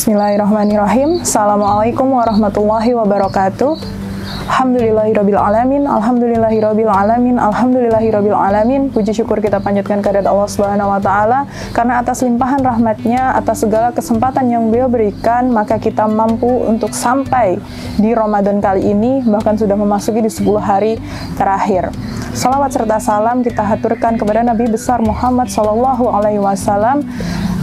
Bismillahirrahmanirrahim. Assalamualaikum warahmatullahi wabarakatuh. Alhamdulillahirabbil alamin, alhamdulillahirabbil alamin, alhamdulillahirabbil alamin. Puji syukur kita panjatkan kehadirat Allah Subhanahu wa taala karena atas limpahan rahmatnya, atas segala kesempatan yang Beliau berikan, maka kita mampu untuk sampai di Ramadan kali ini, bahkan sudah memasuki di 10 hari terakhir. Salawat serta salam kita haturkan kepada Nabi besar Muhammad sallallahu alaihi wasallam.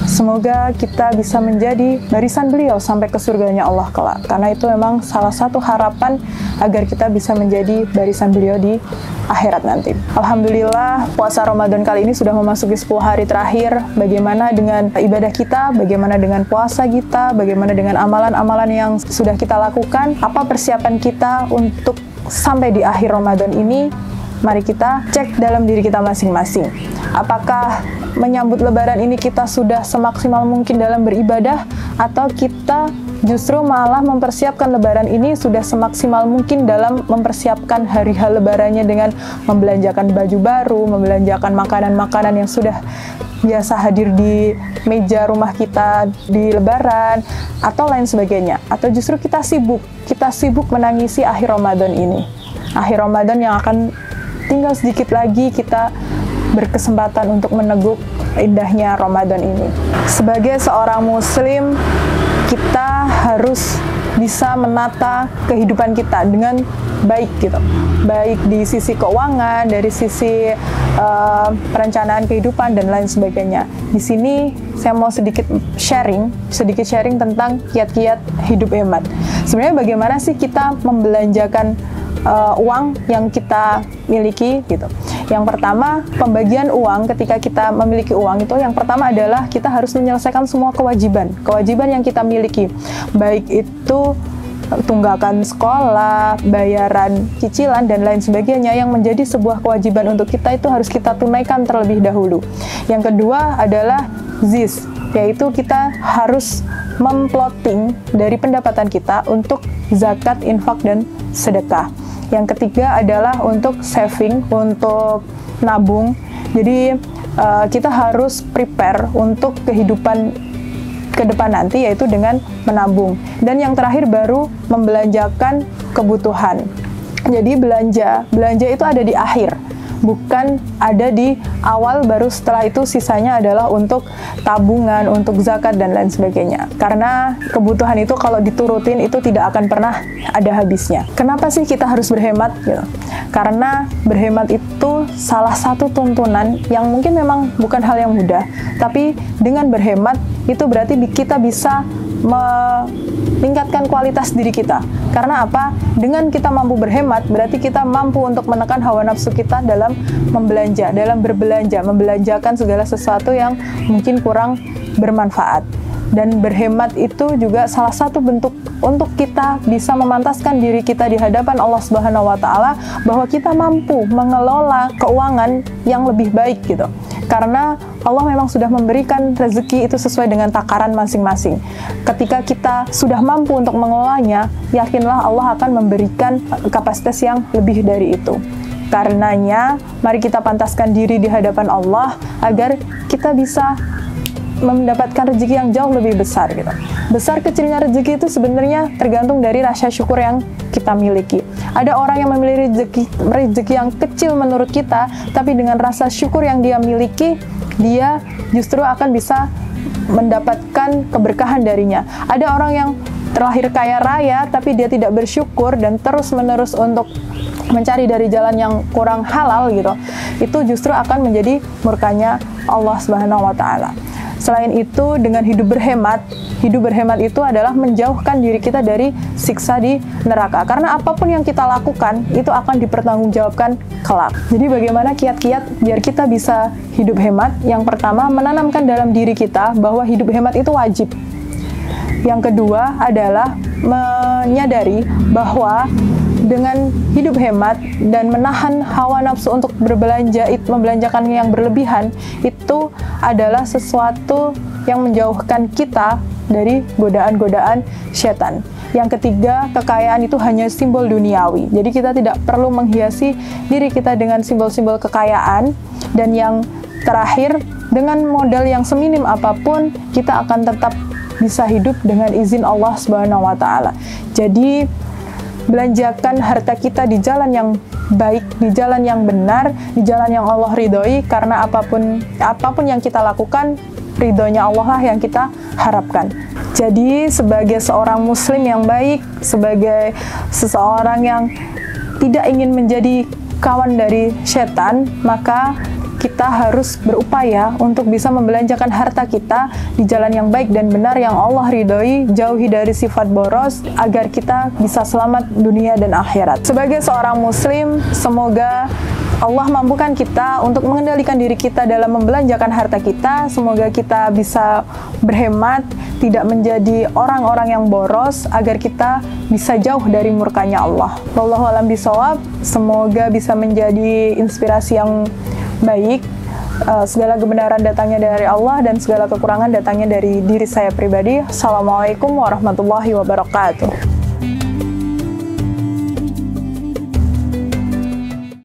Semoga kita bisa menjadi barisan beliau sampai ke surganya Allah kelak. Karena itu memang salah satu harapan agar kita bisa menjadi barisan beliau di akhirat nanti. Alhamdulillah, puasa Ramadan kali ini sudah memasuki 10 hari terakhir. Bagaimana dengan ibadah kita? Bagaimana dengan puasa kita? Bagaimana dengan amalan-amalan yang sudah kita lakukan? Apa persiapan kita untuk sampai di akhir Ramadan ini? Mari kita cek dalam diri kita masing-masing. Apakah menyambut Lebaran ini kita sudah semaksimal mungkin dalam beribadah, atau kita justru malah mempersiapkan Lebaran ini sudah semaksimal mungkin dalam mempersiapkan hari-hari Lebarannya dengan membelanjakan baju baru, membelanjakan makanan-makanan yang sudah biasa hadir di meja rumah kita di Lebaran, atau lain sebagainya. Atau justru kita sibuk menangisi akhir Ramadan ini. Akhir Ramadan yang akan tinggal sedikit lagi kita berkesempatan untuk meneguk indahnya Ramadan ini. Sebagai seorang muslim, kita harus bisa menata kehidupan kita dengan baik gitu. Baik di sisi keuangan, dari sisi perencanaan kehidupan dan lain sebagainya. Di sini saya mau sedikit sharing tentang kiat-kiat hidup hemat. Sebenarnya bagaimana sih kita membelanjakan uang yang kita miliki gitu. Yang pertama, pembagian uang. Ketika kita memiliki uang itu, yang pertama adalah kita harus menyelesaikan semua kewajiban yang kita miliki, baik itu tunggakan sekolah, bayaran cicilan dan lain sebagainya yang menjadi sebuah kewajiban untuk kita, itu harus kita tunaikan terlebih dahulu. Yang kedua adalah ZIS, yaitu kita harus memplotting dari pendapatan kita untuk zakat, infak, dan sedekah. Yang ketiga adalah untuk saving, untuk nabung. Jadi kita harus prepare untuk kehidupan ke depan nanti, yaitu dengan menabung. Dan yang terakhir baru membelanjakan kebutuhan. Jadi belanja itu ada di akhir, bukan ada di awal, baru setelah itu sisanya adalah untuk tabungan, untuk zakat dan lain sebagainya. Karena kebutuhan itu kalau diturutin itu tidak akan pernah ada habisnya. Kenapa sih kita harus berhemat? Gitu. Karena berhemat itu salah satu tuntunan yang mungkin memang bukan hal yang mudah, tapi dengan berhemat itu berarti kita bisa meningkatkan kualitas diri kita. Karena apa? Dengan kita mampu berhemat, berarti kita mampu untuk menekan hawa nafsu kita dalam membelanja, dalam berbelanja, membelanjakan segala sesuatu yang mungkin kurang bermanfaat. Dan berhemat itu juga salah satu bentuk untuk kita bisa memantaskan diri kita di hadapan Allah Subhanahu wa taala bahwa kita mampu mengelola keuangan yang lebih baik gitu. Karena Allah memang sudah memberikan rezeki itu sesuai dengan takaran masing-masing. Ketika kita sudah mampu untuk mengelolanya, yakinlah Allah akan memberikan kapasitas yang lebih dari itu. Karenanya, mari kita pantaskan diri di hadapan Allah agar kita bisa mendapatkan rezeki yang jauh lebih besar gitu. Besar kecilnya rezeki itu sebenarnya tergantung dari rasa syukur yang kita miliki. Ada orang yang memiliki rezeki yang kecil menurut kita, tapi dengan rasa syukur yang dia miliki, dia justru akan bisa mendapatkan keberkahan darinya. Ada orang yang terlahir kaya raya, tapi dia tidak bersyukur dan terus-menerus untuk mencari dari jalan yang kurang halal gitu. Itu justru akan menjadi murkanya Allah Subhanahu wa taala. Selain itu, dengan hidup berhemat itu adalah menjauhkan diri kita dari siksa di neraka. Karena apapun yang kita lakukan, itu akan dipertanggungjawabkan kelak. Jadi bagaimana kiat-kiat biar kita bisa hidup hemat? Yang pertama, menanamkan dalam diri kita bahwa hidup hemat itu wajib. Yang kedua adalah menyadari bahwa dengan hidup hemat dan menahan hawa nafsu untuk membelanjakan yang berlebihan, itu adalah sesuatu yang menjauhkan kita dari godaan-godaan setan. Yang ketiga, kekayaan itu hanya simbol duniawi. Jadi kita tidak perlu menghiasi diri kita dengan simbol-simbol kekayaan. Dan yang terakhir, dengan modal yang seminim apapun, kita akan tetap bisa hidup dengan izin Allah Subhanahu wa Ta'ala. Jadi belanjakan harta kita di jalan yang baik, di jalan yang benar, di jalan yang Allah ridhoi, karena apapun yang kita lakukan, ridhonya Allah lah yang kita harapkan. Jadi sebagai seorang muslim yang baik, sebagai seseorang yang tidak ingin menjadi kawan dari setan, maka kita harus berupaya untuk bisa membelanjakan harta kita di jalan yang baik dan benar yang Allah ridhoi, jauhi dari sifat boros, agar kita bisa selamat dunia dan akhirat. Sebagai seorang muslim, semoga Allah mampukan kita untuk mengendalikan diri kita dalam membelanjakan harta kita. Semoga kita bisa berhemat, tidak menjadi orang-orang yang boros, agar kita bisa jauh dari murkanya Allah. Wallahu a'lam bishawab. Semoga bisa menjadi inspirasi yang baik. Segala kebenaran datangnya dari Allah dan segala kekurangan datangnya dari diri saya pribadi. Assalamualaikum warahmatullahi wabarakatuh.